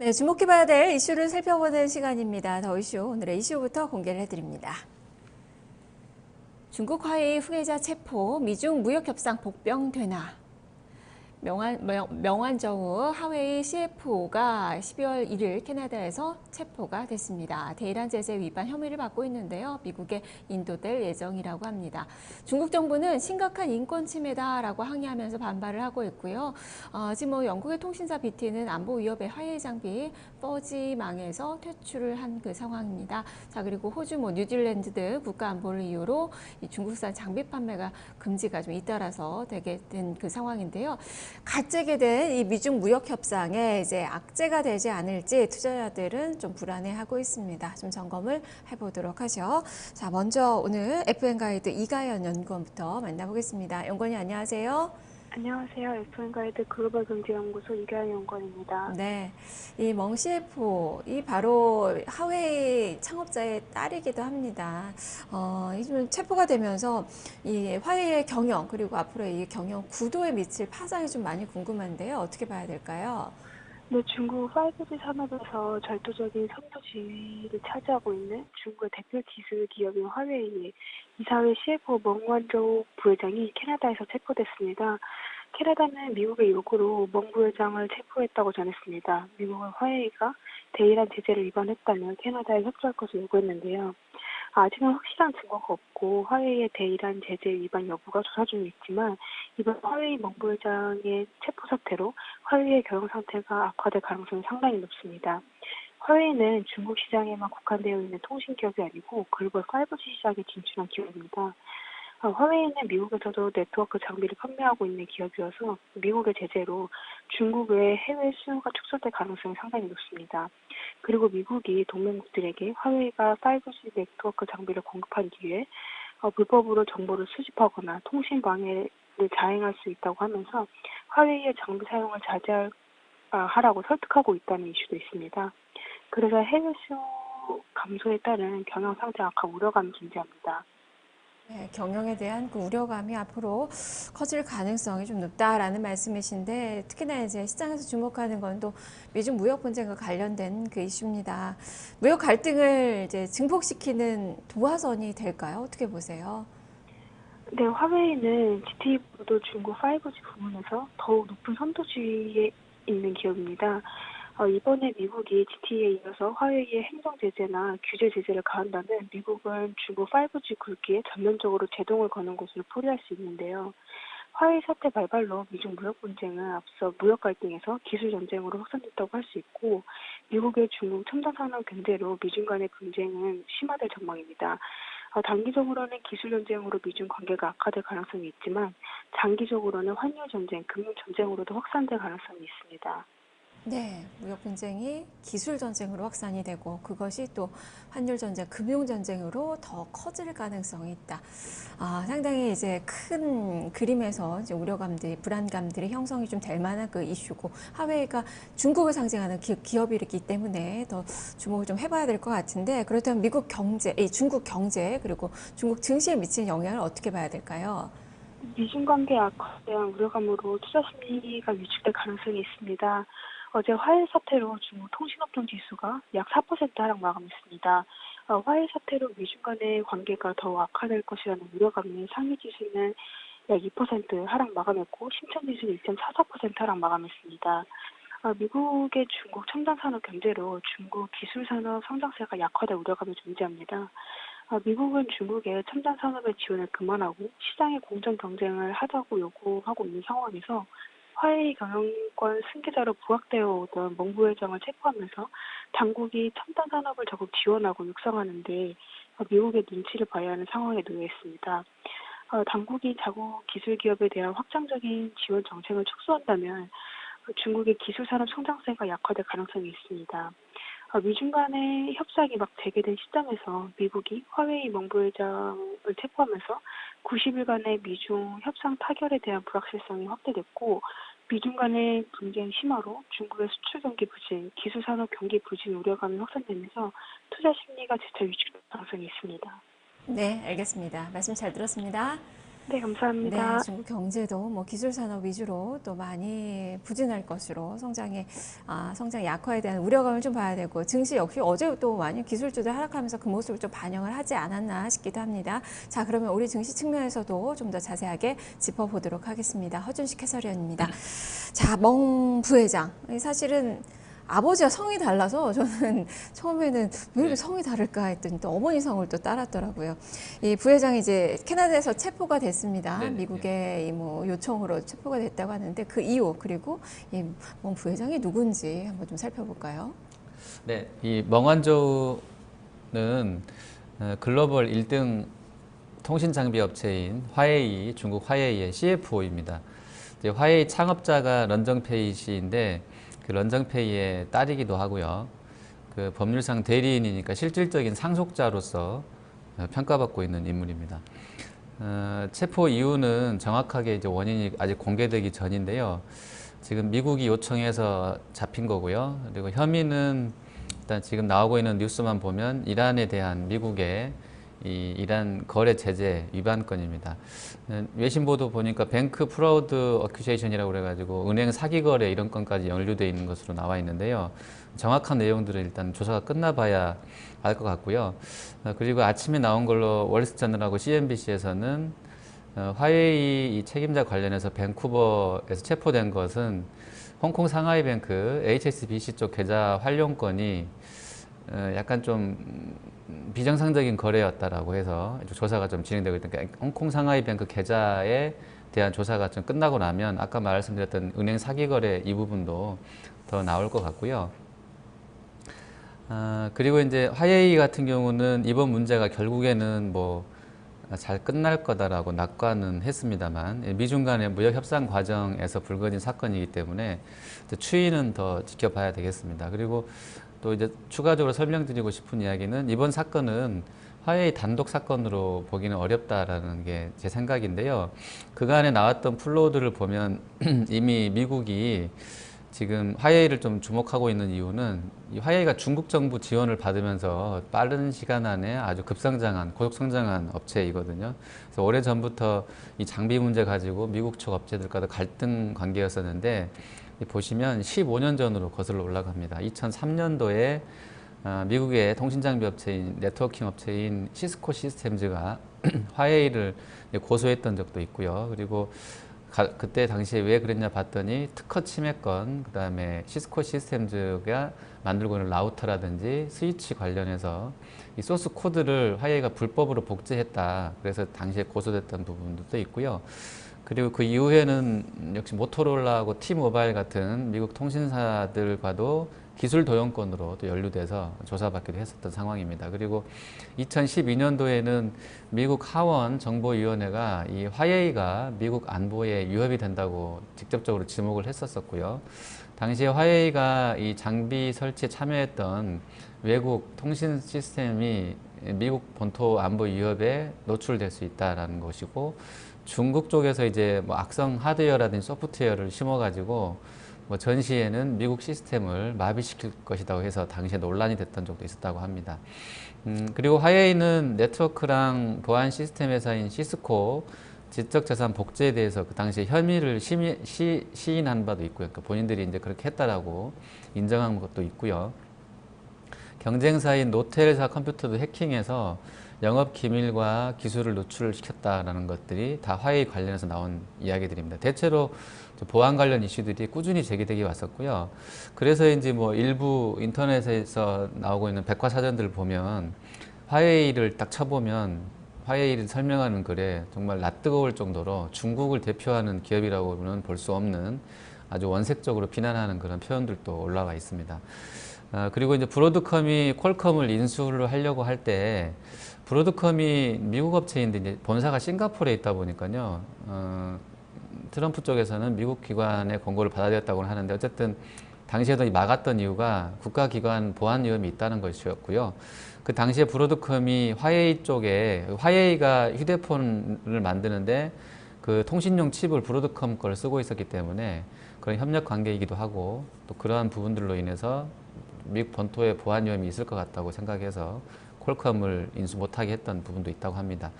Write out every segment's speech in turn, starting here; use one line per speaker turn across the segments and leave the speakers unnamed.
네, 주목해봐야 될 이슈를 살펴보는 시간입니다. 더 이슈, 오늘의 이슈부터 공개를 해드립니다. 중국 화웨이 후계자 체포, 미중 무역 협상 복병되나? 명완저우 하웨이 CFO가 12월 1일 캐나다에서 체포가 됐습니다. 대이란 제재 위반 혐의를 받고 있는데요. 미국에 인도될 예정이라고 합니다. 중국 정부는 심각한 인권 침해다라고 항의하면서 반발을 하고 있고요. 지금 영국의 통신사 BT는 안보 위협의 화웨이 장비 4G망에서 퇴출을 한 그 상황입니다. 자, 그리고 호주, 뉴질랜드 등 국가 안보를 이유로 이 중국산 장비 판매가 금지가 좀 잇따라서 되게 된 그 상황인데요. 갓 재개된 이 미중 무역 협상에 이제 악재가 되지 않을지 투자자들은 좀 불안해하고 있습니다. 좀 점검을 해보도록 하죠. 자, 먼저 오늘 FN 가이드 이가연 연구원부터 만나보겠습니다. 연구원님 안녕하세요.
안녕하세요. FN가이드 글로벌 경제연구소 이가연 연구원입니다.
네, 이 멍 CFO, 이 바로 하웨이 창업자의 딸이기도 합니다. 이좀 체포가 되면서 이 화웨이의 경영 그리고 앞으로 이 경영 구도에 미칠 파장이 좀 많이 궁금한데요. 어떻게 봐야 될까요?
네, 중국 5G 산업에서 절도적인 선도 지위를 차지하고 있는 중국의 대표 기술 기업인 화웨이의 이사회 CFO 멍완저우 부회장이 캐나다에서 체포됐습니다. 캐나다는 미국의 요구로 멍 부회장을 체포했다고 전했습니다. 미국은 화웨이가 대이란 제재를 위반했다면 캐나다에 협조할 것을 요구했는데요. 아직은 확실한 증거가 없고 화웨이의 대이란 제재 위반 여부가 조사 중에 있지만 이번 화웨이 멍 부회장의 체포 사태로 화웨이의 경영 상태가 악화될 가능성이 상당히 높습니다. 화웨이는 중국 시장에만 국한되어 있는 통신 기업이 아니고 글로벌 5G 시장에 진출한 기업입니다. 화웨이는 미국에서도 네트워크 장비를 판매하고 있는 기업이어서 미국의 제재로 중국 외 해외 수요가 축소될 가능성이 상당히 높습니다. 그리고 미국이 동맹국들에게 화웨이가 5G 네트워크 장비를 공급한 뒤에 불법으로 정보를 수집하거나 통신 방해를 자행할 수 있다고 하면서 화웨이의 장비 사용을 자제하라고 설득하고 있다는 이슈도 있습니다. 그래서 해외 수요 감소에 따른 경영 상태 악화 우려감이 존재합니다.
네, 경영에 대한 그 우려감이 앞으로 커질 가능성이 좀 높다라는 말씀이신데 특히나 이제 시장에서 주목하는 건 또 미중 무역 분쟁과 관련된 그 이슈입니다. 무역 갈등을 이제 증폭시키는 도화선이 될까요? 어떻게 보세요?
네, 화웨이는 GTA보다 중국 5G 부문에서 더욱 높은 선도주의에 있는 기업입니다. 이번에 미국이 GTA에 이어서 화웨이의 행정 제재나 규제 제재를 가한다면 미국은 중국 5G 굵기에 전면적으로 제동을 거는 것으로 풀이할 수 있는데요. 화웨이 사태 발발로 미중 무역 분쟁은 앞서 무역 갈등에서 기술 전쟁으로 확산됐다고 할 수 있고 미국의 중국 첨단 산업 견제로 미중 간의 분쟁은 심화될 전망입니다. 단기적으로는 기술 전쟁으로 미중 관계가 악화될 가능성이 있지만 장기적으로는 환율 전쟁, 금융 전쟁으로도 확산될 가능성이 있습니다.
네, 무역 분쟁이 기술 전쟁으로 확산이 되고 그것이 또 환율 전쟁, 금융 전쟁으로 더 커질 가능성이 있다. 상당히 이제 큰 그림에서 이제 우려감들이, 불안감들이 형성이 좀 될 만한 그 이슈고 하웨이가 중국을 상징하는 기업이기 때문에 더 주목을 좀 해봐야 될 것 같은데 그렇다면 미국 경제, 중국 경제 그리고 중국 증시에 미치는 영향을 어떻게 봐야 될까요?
미중 관계 악화에 대한 우려감으로 투자 심리가 위축될 가능성이 있습니다. 어제 화해 사태로 중국 통신업종 지수가 약 4% 하락 마감했습니다. 화해 사태로 미중 간의 관계가 더 악화될 것이라는 우려감에 상위 지수는 약 2% 하락 마감했고 심천 지수는 1.44% 하락 마감했습니다. 미국의 중국 첨단 산업 견제로 중국 기술 산업 성장세가 약화될 우려감이 존재합니다. 미국은 중국의 첨단 산업의 지원을 그만하고 시장의 공정 경쟁을 하자고 요구하고 있는 상황에서 화웨이 경영권 승계자로 부각되어 오던 멍 부회장을 체포하면서 당국이 첨단 산업을 적극 지원하고 육성하는데 미국의 눈치를 봐야 하는 상황에 놓여 있습니다. 당국이 자국 기술 기업에 대한 확장적인 지원 정책을 축소한다면 중국의 기술 산업 성장세가 약화될 가능성이 있습니다. 미중 간의 협상이 막 재개된 시점에서 미국이 화웨이 멍 부회장을 체포하면서 90일간의 미중 협상 타결에 대한 불확실성이 확대됐고 미중 간의 분쟁 심화로 중국의 수출 경기 부진, 기술 산업 경기 부진 우려감이 확산되면서 투자 심리가 재차 위축될 가능성이 있습니다.
네, 알겠습니다. 말씀 잘 들었습니다.
네,
네,
감사합니다.
중국 경제도 뭐 기술 산업 위주로 또 많이 부진할 것으로 성장 약화에 대한 우려감을 좀 봐야 되고 증시 역시 어제 또 많이 기술주들 하락하면서 그 모습을 좀 반영을 하지 않았나 싶기도 합니다. 자, 그러면 우리 증시 측면에서도 좀 더 자세하게 짚어보도록 하겠습니다. 허준식 해설위원입니다. 자, 멍 부회장. 사실은 아버지와 성이 달라서 저는 처음에는 왜 이렇게 성이 다를까 했더니 또 어머니 성을 또 따랐더라고요. 이 부회장이 이제 캐나다에서 체포가 됐습니다.
네네.
미국의 이 뭐 요청으로 체포가 됐다고 하는데 그 이유 그리고 이 멍 부회장이 누군지 한번 좀 살펴볼까요?
네, 이 멍완저우는 글로벌 1등 통신 장비 업체인 화웨이, 중국 화웨이의 CFO입니다. 이제 화웨이 창업자가 런정페이 씨인데 그 런정페이의 딸이기도 하고요. 그 법률상 대리인이니까 실질적인 상속자로서 평가받고 있는 인물입니다. 체포 이유는 정확하게 이제 원인이 아직 공개되기 전인데요. 지금 미국이 요청해서 잡힌 거고요. 그리고 혐의는 일단 지금 나오고 있는 뉴스만 보면 이란에 대한 미국의 이 이란 거래 제재 위반 건입니다. 외신 보도 보니까 뱅크 프로드 어큐제이션이라고 그래가지고 은행 사기 거래 이런 건까지 연루되어 있는 것으로 나와 있는데요. 정확한 내용들은 일단 조사가 끝나봐야 알 것 같고요. 그리고 아침에 나온 걸로 월스트리트저널하고 CNBC에서는 화웨이 이 책임자 관련해서 밴쿠버에서 체포된 것은 홍콩 상하이뱅크 HSBC 쪽 계좌 활용권이 약간 좀 비정상적인 거래였다라고 해서 조사가 좀 진행되고 있으니까 홍콩 상하이뱅크 계좌에 대한 조사가 좀 끝나고 나면 아까 말씀드렸던 은행 사기 거래 이 부분도 더 나올 것 같고요. 그리고 이제 화웨이 같은 경우는 이번 문제가 결국에는 뭐 잘 끝날 거다라고 낙관은 했습니다만 미중 간의 무역 협상 과정에서 불거진 사건이기 때문에 추이는 더 지켜봐야 되겠습니다. 그리고 또 이제 추가적으로 설명드리고 싶은 이야기는 이번 사건은 화웨이 단독 사건으로 보기는 어렵다라는 게 제 생각인데요. 그간에 나왔던 플로우들을 보면 이미 미국이 지금 화웨이를 좀 주목하고 있는 이유는 이 화웨이가 중국 정부 지원을 받으면서 빠른 시간 안에 아주 급성장한, 고속성장한 업체이거든요. 그래서 오래전부터 이 장비 문제 가지고 미국 쪽 업체들과도 갈등 관계였었는데 보시면 15년 전으로 거슬러 올라갑니다. 2003년도에 미국의 통신장비 업체인 네트워킹 업체인 시스코 시스템즈가 화웨이를 고소했던 적도 있고요. 그리고 그때 당시에 왜 그랬냐 봤더니 특허 침해건, 그 다음에 시스코 시스템즈가 만들고 있는 라우터라든지 스위치 관련해서 이 소스 코드를 화웨이가 불법으로 복제했다. 그래서 당시에 고소됐던 부분도 있고요. 그리고 그 이후에는 역시 모토로라하고 T모바일 같은 미국 통신사들과도 기술 도용권으로 또 연루돼서 조사받기도 했었던 상황입니다. 그리고 2012년도에는 미국 하원 정보위원회가 이 화웨이가 미국 안보에 위협이 된다고 직접적으로 지목을 했었고요. 당시에 화웨이가 이 장비 설치에 참여했던 외국 통신 시스템이 미국 본토 안보 위협에 노출될 수 있다라는 것이고, 중국 쪽에서 이제 뭐 악성 하드웨어라든지 소프트웨어를 심어가지고 뭐 전시에는 미국 시스템을 마비시킬 것이라고 해서 당시에 논란이 됐던 적도 있었다고 합니다. 그리고 화웨이는 네트워크랑 보안 시스템 회사인 시스코 지적재산 복제에 대해서 그 당시에 혐의를 시인한 바도 있고요. 그러니까 본인들이 이제 그렇게 했다라고 인정한 것도 있고요. 경쟁사인 노텔사 컴퓨터도 해킹해서 영업 기밀과 기술을 노출시켰다라는 것들이 다 화웨이 관련해서 나온 이야기들입니다. 대체로 보안 관련 이슈들이 꾸준히 제기되게 왔었고요. 그래서인지 뭐 일부 인터넷에서 나오고 있는 백과사전들을 보면 화웨이를 딱 쳐보면 화웨이를 설명하는 글에 정말 낯뜨거울 정도로 중국을 대표하는 기업이라고는 볼 수 없는 아주 원색적으로 비난하는 그런 표현들도 올라와 있습니다. 그리고 이제 브로드컴이 퀄컴을 인수를 하려고 할 때 브로드컴이 미국 업체인데 이제 본사가 싱가포르에 있다 보니까요. 트럼프 쪽에서는 미국 기관의 권고를 받아들였다고 하는데 어쨌든 당시에도 막았던 이유가 국가기관 보안 위험이 있다는 것이었고요. 그 당시에 브로드컴이 화웨이 쪽에 화웨이가 휴대폰을 만드는데 그 통신용 칩을 브로드컴 걸 쓰고 있었기 때문에 그런 협력 관계이기도 하고 또 그러한 부분들로 인해서 미국 본토에 보안 위험이 있을 것 같다고 생각해서 퀄컴을 인수 못하게 했던 부분도 있다고 합니다.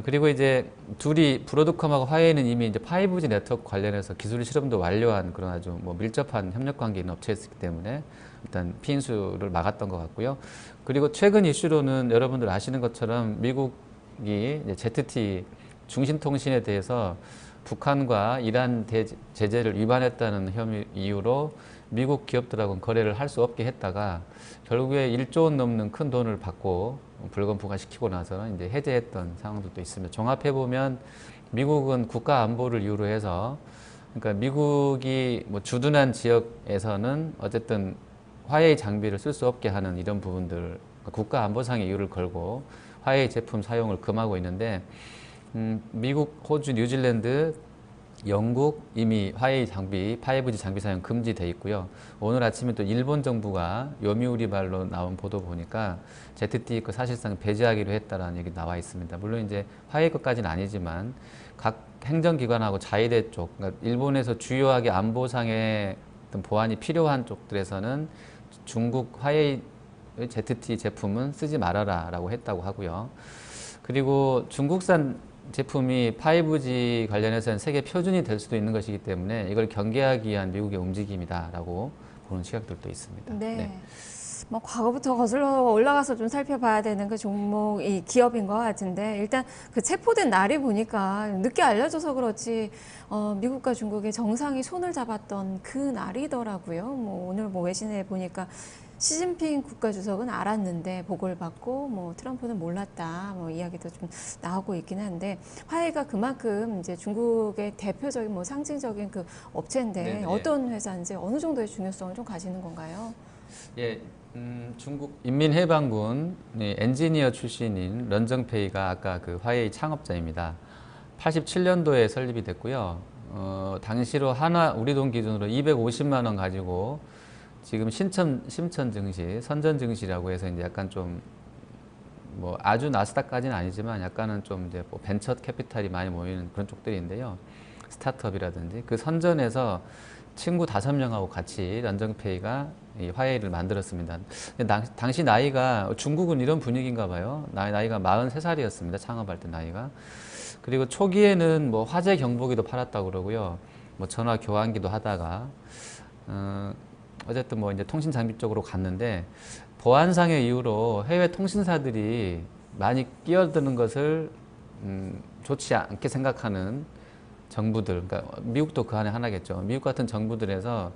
그리고 이제 둘이 브로드컴하고 화웨이는 이미 이제 5G 네트워크 관련해서 기술 실험도 완료한 그런 아주 뭐 밀접한 협력 관계 있는 업체였기 때문에 일단 피인수를 막았던 것 같고요. 그리고 최근 이슈로는 여러분들 아시는 것처럼 미국이 이제 ZT 중신통신에 대해서 북한과 이란 제재를 위반했다는 혐의 이유로 미국 기업들하고는 거래를 할 수 없게 했다가 결국에 1조 원 넘는 큰 돈을 받고 불건부가시키고 나서는 이제 해제했던 상황들도 있습니다. 종합해 보면 미국은 국가 안보를 이유로 해서 그러니까 미국이 뭐 주둔한 지역에서는 어쨌든 화웨이 장비를 쓸 수 없게 하는 이런 부분들 국가 안보상의 이유를 걸고 화웨이 제품 사용을 금하고 있는데 미국, 호주, 뉴질랜드, 영국 이미 화웨이 장비, 5G 장비 사용 금지돼 있고요. 오늘 아침에 또 일본 정부가 요미우리 말로 나온 보도 보니까 ZTE 거 사실상 배제하기로 했다라는 얘기 나와 있습니다. 물론 이제 화웨이 것까지는 아니지만 각 행정기관하고 자위대 쪽, 그러니까 일본에서 주요하게 안보상의 어떤 보안이 필요한 쪽들에서는 중국 화웨이 ZTE 제품은 쓰지 말아라라고 했다고 하고요. 그리고 중국산 제품이 5G 관련해서는 세계 표준이 될 수도 있는 것이기 때문에 이걸 경계하기 위한 미국의 움직임이다라고 보는 시각들도 있습니다.
네. 뭐 과거부터 거슬러 올라가서 좀 살펴봐야 되는 그 종목이 기업인 것 같은데 일단 그 체포된 날이 보니까 늦게 알려져서 그렇지 미국과 중국의 정상이 손을 잡았던 그 날이더라고요. 뭐 오늘 뭐 외신에 보니까 시진핑 국가주석은 알았는데 보고를 받고 뭐 트럼프는 몰랐다 뭐 이야기도 좀 나오고 있긴 한데 화웨이가 그만큼 이제 중국의 대표적인 뭐 상징적인 그 업체인데
네네.
어떤 회사인지 어느 정도의 중요성을 좀 가지는 건가요?
예, 중국 인민해방군 엔지니어 출신인 런정페이가 아까 그 화웨이 창업자입니다. 87년도에 설립이 됐고요. 당시로 우리 돈 기준으로 250만 원 가지고 지금 심천 증시, 선전 증시라고 해서 이제 약간 좀 뭐 아주 나스닥까지는 아니지만 약간은 좀 이제 뭐 벤처 캐피탈이 많이 모이는 그런 쪽들인데요. 스타트업이라든지 그 선전에서 친구 5명하고 같이 런정페이가 이 화웨이를 만들었습니다. 근데 당시 나이가 중국은 이런 분위기인가 봐요. 나이가 43살이었습니다. 창업할 때 나이가. 그리고 초기에는 뭐 화재 경보기도 팔았다고 그러고요. 뭐 전화 교환기도 하다가 어쨌든 뭐 이제 통신 장비 쪽으로 갔는데 보안상의 이유로 해외 통신사들이 많이 끼어드는 것을 좋지 않게 생각하는 정부들, 그러니까 미국도 그 안에 하나겠죠. 미국 같은 정부들에서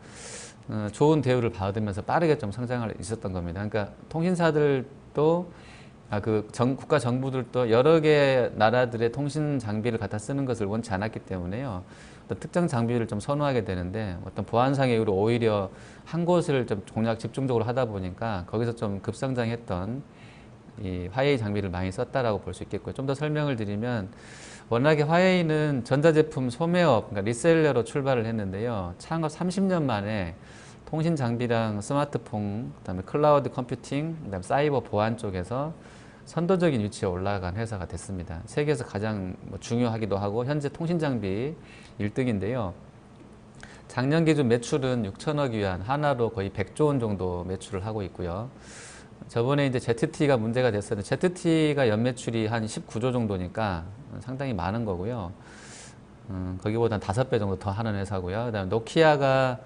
좋은 대우를 받으면서 빠르게 좀 성장을 있었던 겁니다. 그러니까 통신사들도 국가 정부들도 여러 개 나라들의 통신 장비를 갖다 쓰는 것을 원치 않았기 때문에요. 어떤 특정 장비를 좀 선호하게 되는데 어떤 보안상의 이유로 오히려 한 곳을 좀 공략 집중적으로 하다 보니까 거기서 좀 급성장했던 이 화웨이 장비를 많이 썼다라고 볼 수 있겠고요. 좀 더 설명을 드리면 워낙에 화웨이는 전자제품 소매업, 그러니까 리셀러로 출발을 했는데요. 창업 30년 만에 통신 장비랑 스마트폰, 그다음에 클라우드 컴퓨팅, 그다음에 사이버 보안 쪽에서 선도적인 위치에 올라간 회사가 됐습니다. 세계에서 가장 중요하기도 하고 현재 통신 장비 1등인데요. 작년 기준 매출은 6천억 위안, 하나로 거의 100조 원 정도 매출을 하고 있고요. 저번에 이제 ZT가 문제가 됐었는데 ZT가 연매출이 한 19조 정도니까 상당히 많은 거고요. 거기보다 한 5배 정도 더 하는 회사고요. 그다음에 노키아가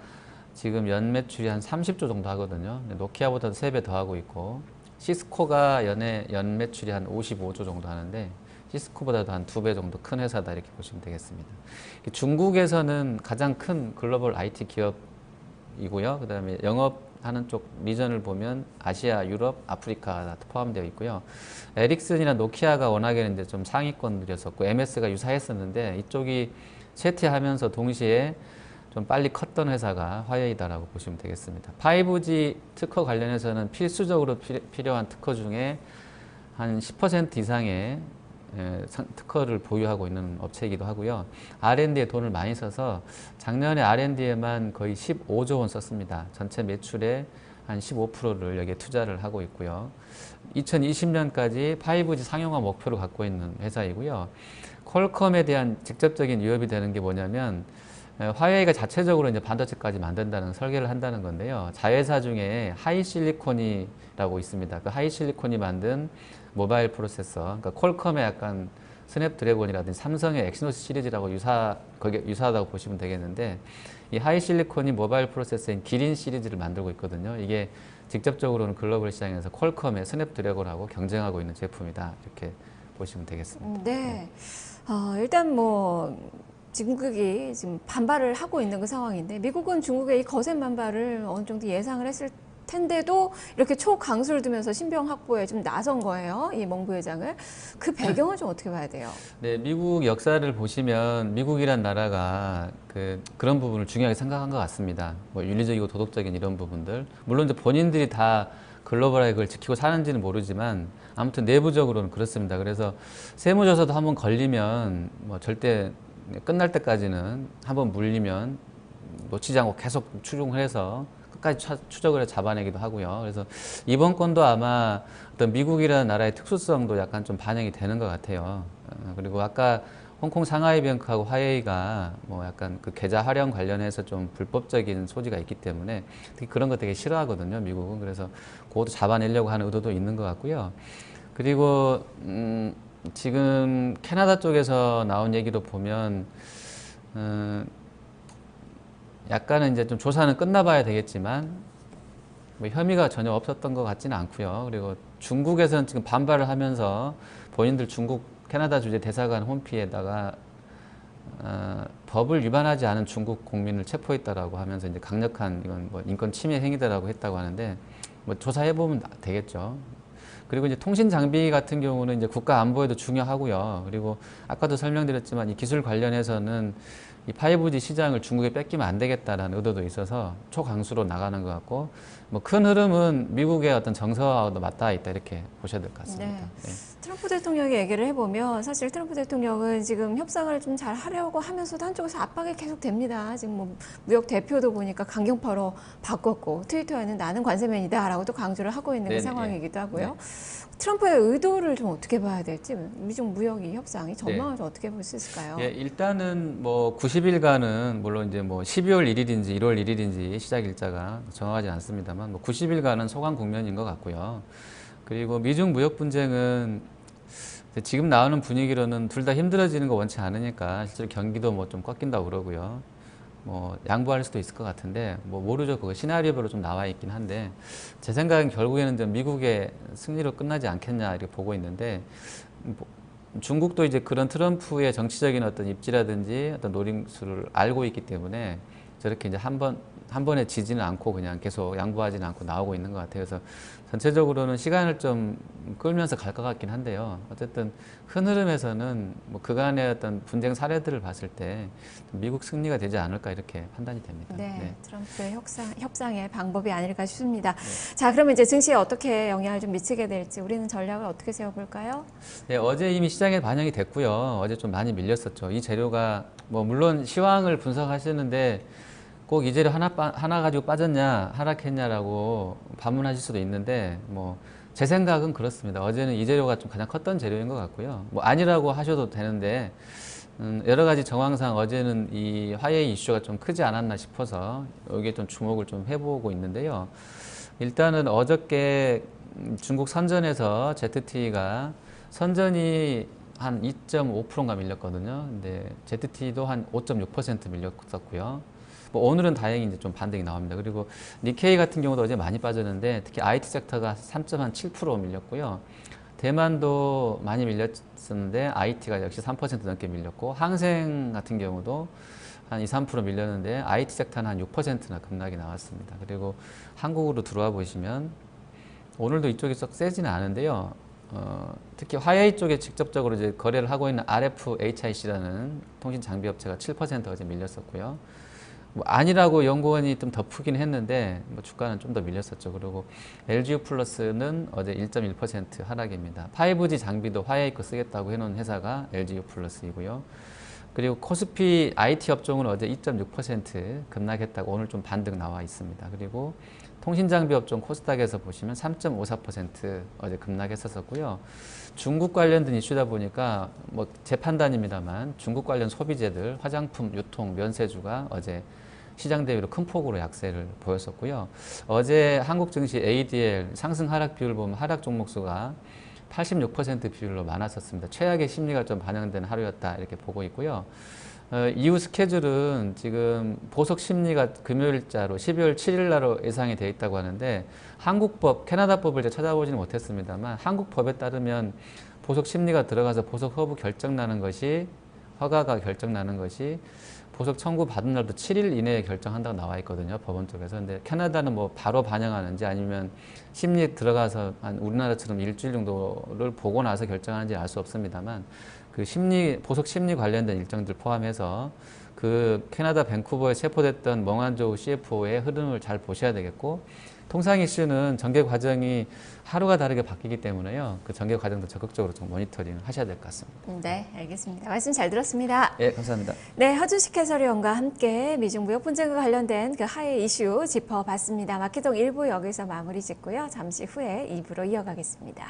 지금 연매출이 한 30조 정도 하거든요. 노키아보다 3배 더 하고 있고 시스코가 연매출이 한 55조 정도 하는데 시스코보다도 한 2배 정도 큰 회사다 이렇게 보시면 되겠습니다. 중국에서는 가장 큰 글로벌 IT 기업이고요. 그 다음에 영업하는 쪽 미전을 보면 아시아, 유럽, 아프리카 다 포함되어 있고요. 에릭슨이나 노키아가 워낙에 이제 좀 상위권들이었었고 MS가 유사했었는데 이쪽이 쇠퇴하면서 동시에 좀 빨리 컸던 회사가 화웨이다라고 보시면 되겠습니다. 5G 특허 관련해서는 필수적으로 필요한 특허 중에 한 10% 이상의 특허를 보유하고 있는 업체이기도 하고요. R&D에 돈을 많이 써서 작년에 R&D에만 거의 15조 원 썼습니다. 전체 매출의 한 15%를 여기에 투자를 하고 있고요. 2020년까지 5G 상용화 목표를 갖고 있는 회사이고요. 퀄컴에 대한 직접적인 위협이 되는 게 뭐냐면 화웨이가 자체적으로 이제 반도체까지 만든다는 설계를 한다는 건데요. 자회사 중에 하이실리콘이라고 있습니다. 그 하이실리콘이 만든 모바일 프로세서, 그러니까 퀄컴의 약간 스냅드래곤이라든지 삼성의 엑시노스 시리즈라고 거기에 유사하다고 보시면 되겠는데, 이 하이실리콘이 모바일 프로세서인 기린 시리즈를 만들고 있거든요. 이게 직접적으로는 글로벌 시장에서 퀄컴의 스냅드래곤하고 경쟁하고 있는 제품이다, 이렇게 보시면 되겠습니다.
네. 일단 뭐 중국이 지금 반발을 하고 있는 그 상황인데, 미국은 중국의 이 거센 반발을 어느 정도 예상을 했을 텐데도 이렇게 초강수를 두면서 신병 확보에 좀 나선 거예요. 이 멍 부회장을. 그 배경을 좀 어떻게 봐야 돼요?
네, 미국 역사를 보시면 미국이란 나라가 그런 부분을 중요하게 생각한 것 같습니다. 뭐 윤리적이고 도덕적인 이런 부분들. 물론 이제 본인들이 다 글로벌하게 그걸 지키고 사는지는 모르지만 아무튼 내부적으로는 그렇습니다. 그래서 세무조사도 한번 걸리면 뭐 절대 끝날 때까지는 한번 물리면 놓치지 않고 계속 추종을 해서 끝까지 추적을 해 잡아내기도 하고요. 그래서 이번 건도 아마 어떤 미국이라는 나라의 특수성도 약간 좀 반영이 되는 것 같아요. 그리고 아까 홍콩 상하이뱅크하고 화웨이가 뭐 약간 그 계좌 활용 관련해서 좀 불법적인 소지가 있기 때문에 특히 그런 거 되게 싫어하거든요, 미국은. 그래서 그것도 잡아내려고 하는 의도도 있는 것 같고요. 그리고 지금 캐나다 쪽에서 나온 얘기로 보면 약간은 이제 좀 조사는 끝나봐야 되겠지만 뭐 혐의가 전혀 없었던 것 같지는 않고요. 그리고 중국에서는 지금 반발을 하면서 본인들 중국 캐나다 주재 대사관 홈피에다가 법을 위반하지 않은 중국 국민을 체포했다라고 하면서 이제 강력한 이건 뭐 인권 침해 행위다라고 했다고 하는데 뭐 조사해 보면 되겠죠. 그리고 이제 통신 장비 같은 경우는 이제 국가 안보에도 중요하고요. 그리고 아까도 설명드렸지만 이 기술 관련해서는 이 5G 시장을 중국에 뺏기면 안 되겠다라는 의도도 있어서 초강수로 나가는 것 같고, 뭐 큰 흐름은 미국의 어떤 정서와도 맞닿아 있다, 이렇게 보셔야 될 것 같습니다.
네.
네.
트럼프 대통령이 얘기를 해보면 사실 트럼프 대통령은 지금 협상을 좀 잘 하려고 하면서도 한쪽에서 압박이 계속 됩니다. 지금 뭐 무역 대표도 보니까 강경파로 바꿨고 트위터에는 나는 관세맨이다라고 또 강조를 하고 있는 그
네네.
상황이기도 하고요.
네.
트럼프의 의도를 좀 어떻게 봐야 될지, 미중 무역 이 협상이 전망을 좀 어떻게 볼 수 있을까요?
예, 일단은 뭐 90일간은 물론 이제 뭐 12월 1일인지 1월 1일인지 시작 일자가 정확하지 않습니다만 뭐 90일간은 소강 국면인 것 같고요. 그리고 미중 무역 분쟁은 지금 나오는 분위기로는 둘 다 힘들어지는 거 원치 않으니까 실제로 경기도 뭐 좀 꺾인다고 그러고요. 뭐 양보할 수도 있을 것 같은데 뭐 모르죠. 그거 시나리오별로 좀 나와 있긴 한데 제 생각엔 결국에는 좀 미국의 승리로 끝나지 않겠냐 이렇게 보고 있는데 뭐 중국도 이제 그런 트럼프의 정치적인 어떤 입지라든지 어떤 노림수를 알고 있기 때문에 저렇게 이제 한 번에 지지는 않고 그냥 계속 양보하지는 않고 나오고 있는 것 같아요. 그래서 전체적으로는 시간을 좀 끌면서 갈 것 같긴 한데요. 어쨌든 큰 흐름에서는 뭐 그간의 어떤 분쟁 사례들을 봤을 때 미국 승리가 되지 않을까 이렇게 판단이 됩니다.
네, 트럼프의 협상의 방법이 아닐까 싶습니다. 자, 그러면 이제 증시에 어떻게 영향을 좀 미치게 될지 우리는 전략을 어떻게 세워볼까요?
네, 어제 이미 시장에 반영이 됐고요. 어제 좀 많이 밀렸었죠. 이 재료가 뭐 물론 시황을 분석하시는데 꼭 이 재료 하나 가지고 빠졌냐 하락했냐라고 반문하실 수도 있는데 뭐 제 생각은 그렇습니다. 어제는 이 재료가 좀 가장 컸던 재료인 것 같고요. 뭐 아니라고 하셔도 되는데 여러 가지 정황상 어제는 이 화웨이 이슈가 좀 크지 않았나 싶어서 여기에 좀 주목을 좀 해보고 있는데요. 일단은 어저께 중국 선전에서 ZTE가 선전이 한 2.5%가 밀렸거든요. 근데 ZTE도 한 5.6% 밀렸었고요. 뭐 오늘은 다행히 이제 좀 반등이 나옵니다. 그리고 니케이 같은 경우도 어제 많이 빠졌는데 특히 IT 섹터가 3.7% 밀렸고요. 대만도 많이 밀렸었는데 IT가 역시 3% 넘게 밀렸고 항생 같은 경우도 한 2, 3% 밀렸는데 IT 섹터는 한 6%나 급락이 나왔습니다. 그리고 한국으로 들어와 보시면 오늘도 이쪽이 썩 세지는 않은데요. 특히 화웨이 쪽에 직접적으로 이제 거래를 하고 있는 RFHIC라는 통신 장비 업체가 7% 어제 밀렸었고요. 뭐 아니라고 연구원이 좀 더 푸긴 했는데 뭐 주가는 좀 더 밀렸었죠. 그리고 LGU 플러스는 어제 1.1% 하락입니다. 5G 장비도 화웨이 거 쓰겠다고 해놓은 회사가 LGU 플러스이고요. 그리고 코스피 IT 업종은 어제 2.6% 급락했다고 오늘 좀 반등 나와 있습니다. 그리고 통신장비 업종 코스닥에서 보시면 3.54% 어제 급락했었고요. 중국 관련된 이슈다 보니까 뭐 제 판단입니다만 중국 관련 소비재들, 화장품, 유통, 면세주가 어제 시장 대비로 큰 폭으로 약세를 보였었고요. 어제 한국 증시 ADL 상승 하락 비율을 보면 하락 종목 수가 86% 비율로 많았었습니다. 최악의 심리가 좀 반영된 하루였다 이렇게 보고 있고요. 이후 스케줄은 지금 보석 심리가 금요일자로 12월 7일 날로 예상이 돼 있다고 하는데 한국법, 캐나다법을 제가 찾아보지는 못했습니다만 한국법에 따르면 보석 심리가 들어가서 보석 허브 결정나는 것이 허가가 결정나는 것이 보석 청구 받은 날도 7일 이내에 결정한다고 나와 있거든요. 법원 쪽에서. 근데 캐나다는 뭐 바로 반영하는지 아니면 심리에 들어가서 한 우리나라처럼 일주일 정도를 보고 나서 결정하는지 알 수 없습니다만 그 보석 심리 관련된 일정들 포함해서 그 캐나다 밴쿠버에 체포됐던 멍한조우 CFO의 흐름을 잘 보셔야 되겠고 통상 이슈는 전개 과정이 하루가 다르게 바뀌기 때문에요. 그 전개 과정도 적극적으로 좀 모니터링 하셔야 될 것 같습니다.
네, 알겠습니다. 말씀 잘 들었습니다.
예, 감사합니다.
네, 허준식 해설위원과 함께 미중 무역 분쟁과 관련된 그 하해 이슈 짚어봤습니다. 마케동 1부 여기서 마무리 짓고요. 잠시 후에 2부로 이어가겠습니다.